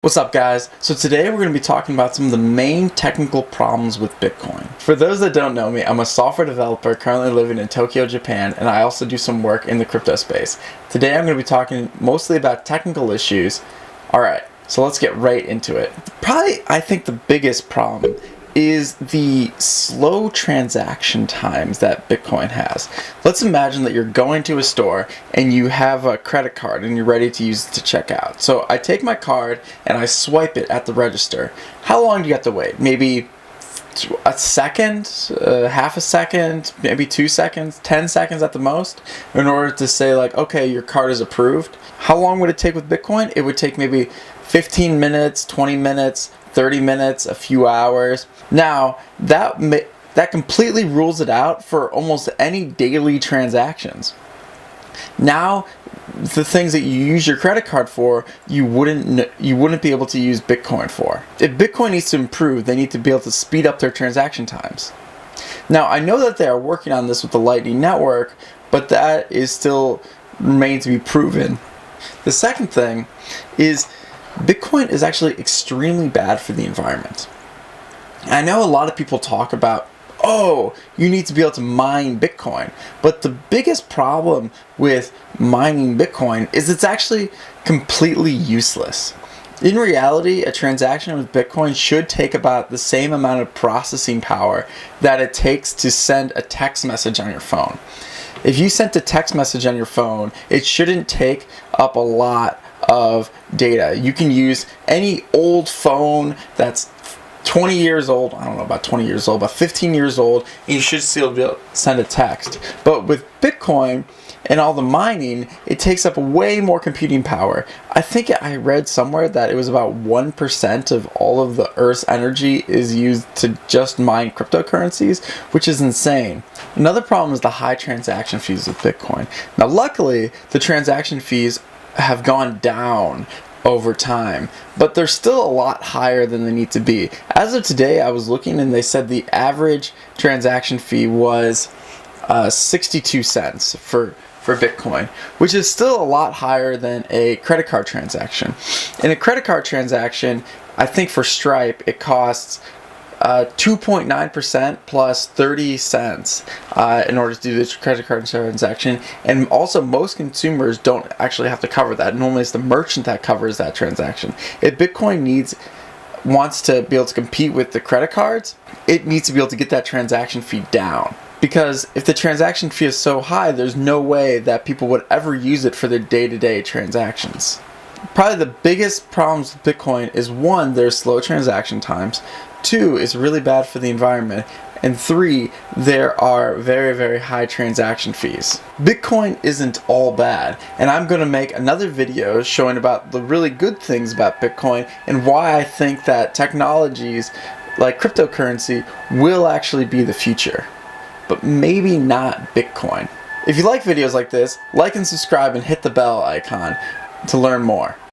What's up, guys? So today we're going to be talking about some of the main technical problems with Bitcoin. For those that don't know me, I'm a software developer currently living in Tokyo, Japan, and I also do some work in the crypto space. Today I'm going to be talking mostly about technical issues. Alright, so let's get right into it. Probably, I think the biggest problem is the slow transaction times that Bitcoin has. Let's imagine that you're going to a store and you have a credit card and you're ready to use it to check out. So I take my card and I swipe it at the register. How long do you have to wait? Maybe a second, half a second, maybe 2 seconds, 10 seconds at the most, in order to say like, okay, your card is approved. How long would it take with Bitcoin? It would take maybe 15 minutes, 20 minutes, 30 minutes, a few hours. Now, that completely rules it out for almost any daily transactions. Now, the things that you use your credit card for, you wouldn't be able to use Bitcoin for. If Bitcoin needs to improve, they need to be able to speed up their transaction times. Now, I know that they are working on this with the Lightning Network, but that is still remains to be proven. The second thing is Bitcoin is actually extremely bad for the environment. I know a lot of people talk about, oh, you need to be able to mine Bitcoin. But the biggest problem with mining Bitcoin is it's actually completely useless. In reality, a transaction with Bitcoin should take about the same amount of processing power that it takes to send a text message on your phone. If you sent a text message on your phone, it shouldn't take up a lot of data. You can use any old phone that's 20 years old, I don't know about 20 years old, but 15 years old, and you should still be able to send a text. But with Bitcoin and all the mining, it takes up way more computing power. I think I read somewhere that it was about 1% of all of the Earth's energy is used to just mine cryptocurrencies, which is insane. Another problem is the high transaction fees with Bitcoin. Now, luckily, the transaction fees have gone down over time, but they're still a lot higher than they need to be. As of today, I was looking and they said the average transaction fee was 62 cents for Bitcoin, which is still a lot higher than a credit card transaction. In a credit card transaction, I think for Stripe, it costs 2.9% plus 30 cents in order to do this credit card transaction. And also, most consumers don't actually have to cover that. Normally, it's the merchant that covers that transaction. If Bitcoin wants to be able to compete with the credit cards, it needs to be able to get that transaction fee down. Because if the transaction fee is so high, there's no way that people would ever use it for their day-to-day transactions. Probably the biggest problems with Bitcoin is 1, there's slow transaction times. 2, it's really bad for the environment. And 3, there are very, very high transaction fees. Bitcoin isn't all bad, and I'm going to make another video showing about the really good things about Bitcoin and why I think that technologies like cryptocurrency will actually be the future. But maybe not Bitcoin. If you like videos like this, like and subscribe and hit the bell icon to learn more.